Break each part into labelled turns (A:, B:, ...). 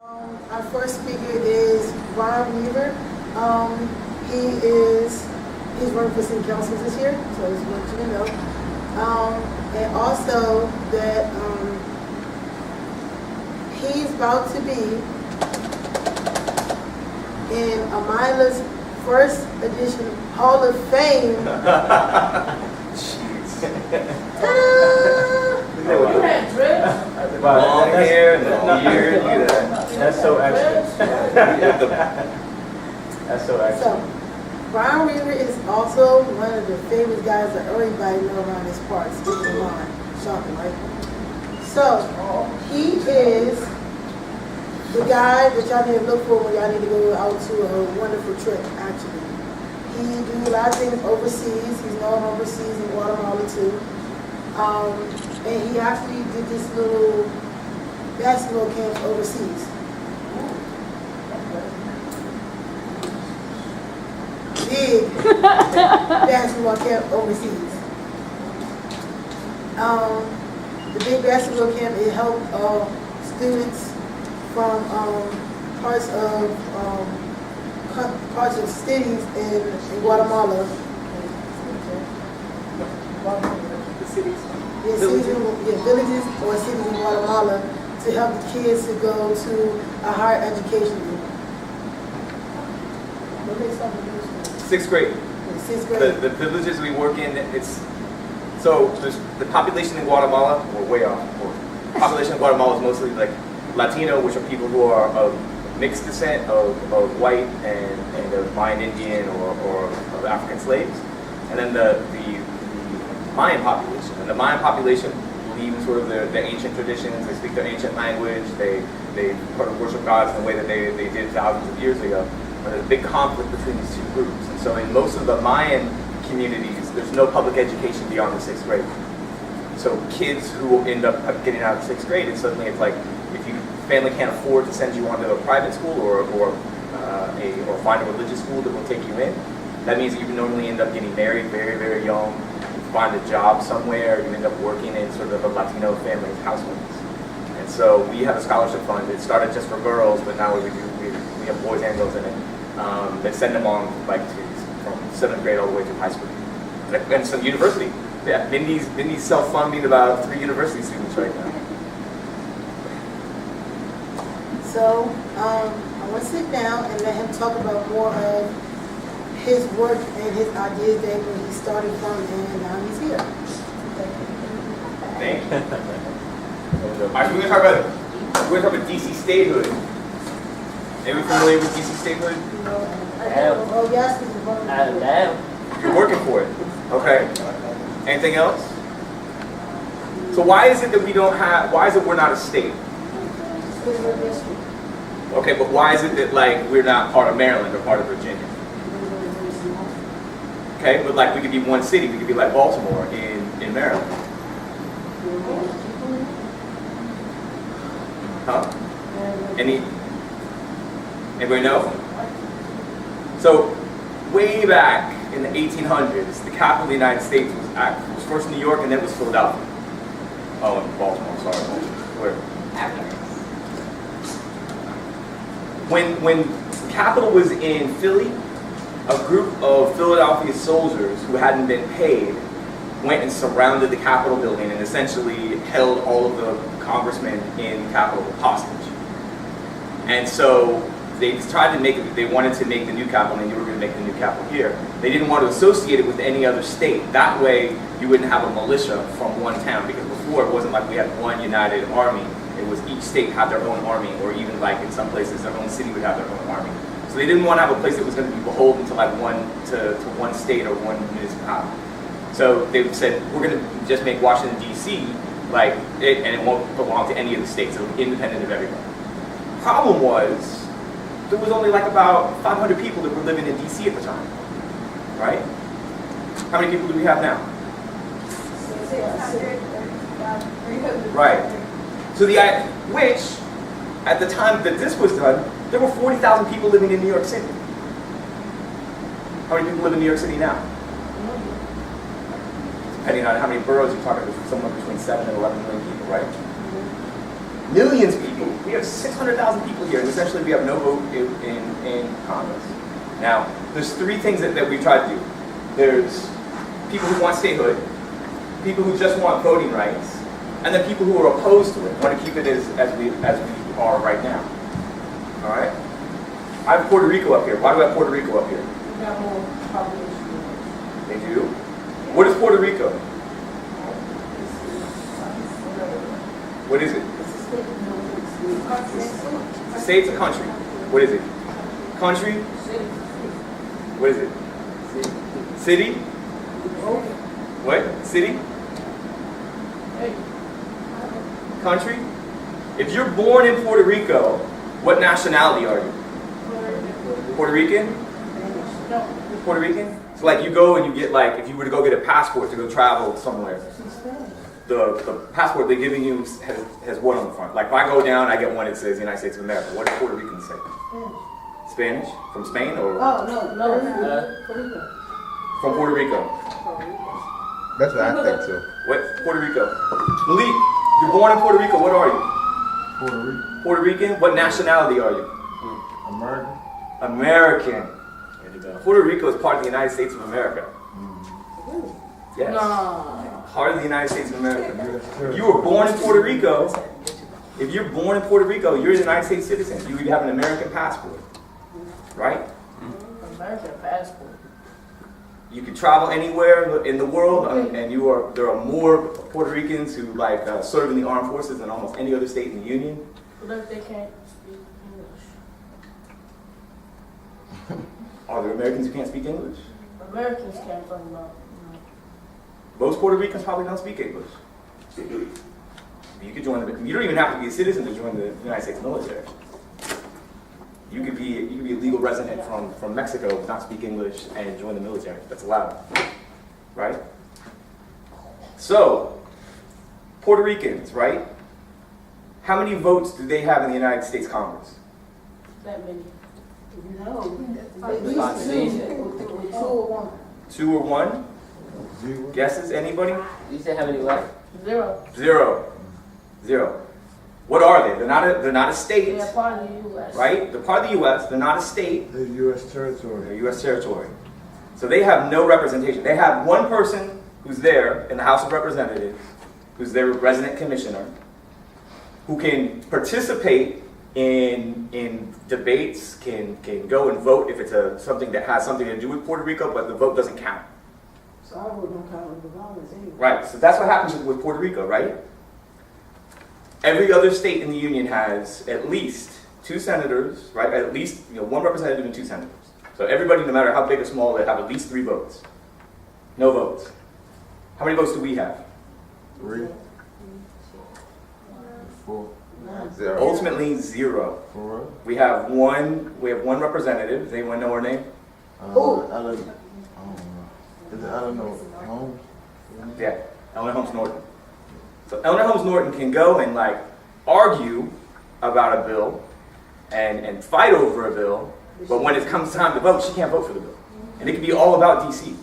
A: Our first speaker is Bryan Weaver. He's running for city council this year, so just want you to know. And also that he's about to be in Amila's first edition Hall of Fame.
B: Jeez.
A: Ta-da!
C: You had dreads?
B: Long hair and the beard. Look at that.
C: That's so excellent. That's so excellent.
A: So, Bryan Weaver is also one of the favorite guys that everybody know around this part. Sticks in line. Shocking, right? So, he is the guy that y'all need to look for when y'all need to go out to a wonderful trip, actually. He do a lot of things overseas. He's known overseas in Guatemala too. And he actually did this little basketball camp overseas. Big basketball camp overseas. The big basketball camp, it helped students from parts of cities in Guatemala.
B: The cities.
A: Yeah, villages or cities in Guatemala to help the kids to go to a higher education. What makes something useful?
B: Sixth grade.
A: Sixth grade.
B: The villages we work in, so there's the population in Guatemala, we're way off. The population in Guatemala is mostly like Latino, which are people who are of mixed descent of white and of Mayan Indian or of African slaves. And then the Mayan population. And the Mayan population believe in sort of their ancient traditions, they speak their ancient language, they sort of worship gods in the way that they did thousands of years ago. But there's a big conflict between these two groups. And so in most of the Mayan communities, there's no public education beyond the sixth grade. So kids who end up getting out of sixth grade, and suddenly it's like, if your family can't afford to send you on to a private school or find a religious school that will take you in, that means that you normally end up getting married very, very young, find a job somewhere, you end up working in sort of a Latino family's households. And so we have a scholarship fund. It started just for girls, but now we have boys and girls in it. That send them on from 7th grade all the way through high school. And some university. Yeah, Mindy's self-funding about 3 university students right now.
A: So, I want to sit down and let him talk about more of his work and his ideas that when he started from and now he's here.
B: Thank you. All right, so we're going to talk about DC statehood. Anyone familiar with DC statehood?
A: Oh, yes.
B: You're working for it. Okay. Anything else? So why is it that why is it we're not a state? Okay, but why is it that we're not part of Maryland or part of Virginia? Okay, but we could be one city, we could be like Baltimore in Maryland. Huh? Anybody know? So, way back in the 1800s, the capital of the United States was first New York and then it was Philadelphia. Oh, and Baltimore, sorry. Where? When the capital was in Philly, a group of Philadelphia soldiers who hadn't been paid went and surrounded the Capitol building and essentially held all of the congressmen in the Capitol hostage. And so they wanted to make the new capital, and they were going to make the new capital here. They didn't want to associate it with any other state. That way you wouldn't have a militia from one town, because before it wasn't like we had one united army. It was each state had their own army, or even in some places their own city would have their own army. So they didn't want to have a place that was going to be beholden to one state or one municipality. So they said, we're going to just make Washington D.C. and it won't belong to any of the states. It'll be independent of everyone. Problem was, there was only about 500 people that were living in D.C. at the time, right? How many people do we have now?
A: 600.
B: Right. So which, at the time that this was done, there were 40,000 people living in New York City. How many people live in New York City now? Depending on how many boroughs you're talking about, somewhere between 7 and 11 million people, right? millions of people. We have 600,000 people here, and essentially we have no vote in Congress. Now, there's three things that we try to do. There's people who want statehood, people who just want voting rights, and then people who are opposed to it, want to keep it as we are right now. All right? I have Puerto Rico up here. Why do I have Puerto Rico up here?
C: We got more population.
B: They do. What is Puerto Rico? What is it? It's a state's a country. What is it? Country? What is it? City? What? City? Country? If you're born in Puerto Rico, what nationality are you? Puerto Rican? Puerto Rican? So like you go and you get like, if you were to go get a passport to go travel somewhere, the passport they're giving you has what on the front? Like if I go down, I get one that says United States of America. What does Puerto Rican say? Spanish? From Spain or?
A: Oh, no.
B: From Puerto Rico.
D: That's what I think too.
B: What? Puerto Rico. Malik, you're born in Puerto Rico. What are you?
D: Puerto Rico.
B: Puerto Rican? What nationality are you?
D: American.
B: American. Puerto Rico is part of the United States of America. Yes.
C: No.
B: Part of the United States of America.
D: Yes,
B: If you were born in Puerto Rico, if you're born in Puerto Rico, you're a United States citizen. You would have an American passport. Right?
C: American passport.
B: You can travel anywhere in the world, and there are more Puerto Ricans who serve in the armed forces than almost any other state in the Union.
C: But if they can't speak English.
B: Are there Americans who can't speak English?
C: Americans can't talk about.
B: Most Puerto Ricans probably don't speak English. You could join the. You don't even have to be a citizen to join the United States military. You could be a legal resident from Mexico, not speak English, and join the military. That's allowed, right? So, Puerto Ricans, right? How many votes do they have in the United States Congress?
C: That many.
A: No. At least two or one.
B: 2 or 1?
D: Zero.
B: Guesses? Anybody?
E: You said how many what?
C: 0.
B: 0. What are they? They're not a state,
C: They're part of the U.S.
B: right? They're part of the U.S. They're not a state.
D: The U.S. territory.
B: They're U.S. territory. So they have no representation. They have one person who's there in the House of Representatives, who's their resident commissioner, who can participate in debates, can go and vote if it's something that has something to do with Puerto Rico, but the vote doesn't count.
A: So I vote don't count with the violence anyway.
B: Right. So that's what happens with Puerto Rico, right? Every other state in the union has at least 2 senators, right? At least 1 representative and 2 senators. So everybody, no matter how big or small, they have at least 3 votes. No votes. How many votes do we have?
D: 3, 4, 0.
B: Ultimately, 0.
D: For real?
B: We have one representative. Does anyone know her name?
A: Who?
D: I don't know. Is it, I don't know. Holmes?
B: Yeah, Eleanor Holmes Norton. So Eleanor Holmes Norton can go and argue about a bill and fight over a bill, but when it comes time to vote, she can't vote for the bill. And it can be all about DC,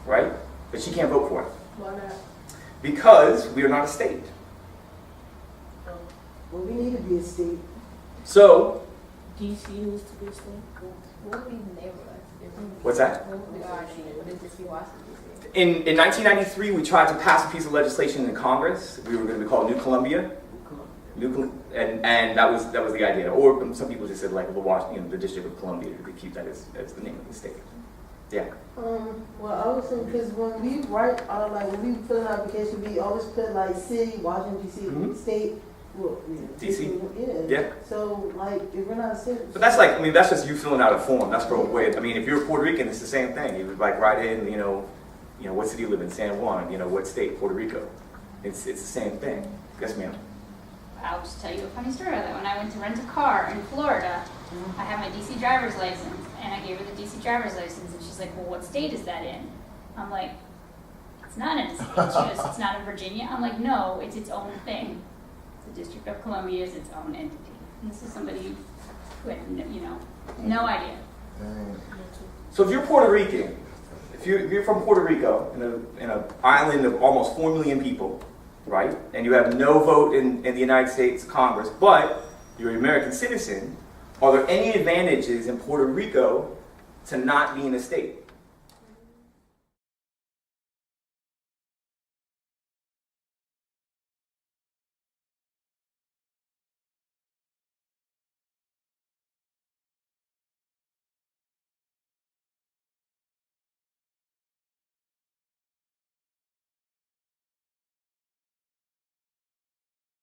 B: right? But she can't vote for it.
C: Why not?
B: Because we are not a state.
A: Well, we need to be a state.
B: So,
C: D.C. needs to be a state.
E: What would be the neighborhood?
B: what's that?
E: What would this be Washington, D.C.?
B: In 1993, we tried to pass a piece of legislation in Congress. We were going to be called New Columbia. And that was the idea. Or some people just said the District of Columbia. We could keep that as the name of the state. Yeah.
A: Well, I was saying because when we write when we fill an application, we always put city, Washington D.C.,
B: Mhm.
A: state. Well,
B: DC?
A: Yeah.
B: Yeah.
A: So if we're not a city.
B: But that's that's just you filling out a form. That's for a way. If you're Puerto Rican, it's the same thing. You would write in, what city you live in, San Juan, what state, Puerto Rico. It's the same thing. Yes, ma'am.
F: I'll just tell you a funny story. That when I went to rent a car in Florida, I had my DC driver's license, and I gave her the DC driver's license, and she's like, "Well, what state is that in?" I'm like, "It's not in a state." She goes, "It's not in Virginia." I'm like, "No, it's its own thing. The District of Columbia is its own entity." And this is somebody who had no idea.
B: So if you're Puerto Rican, if you're from Puerto Rico, in an island of almost 4 million people, right? And you have no vote in the United States Congress, but you're an American citizen, are there any advantages in Puerto Rico to not being a state?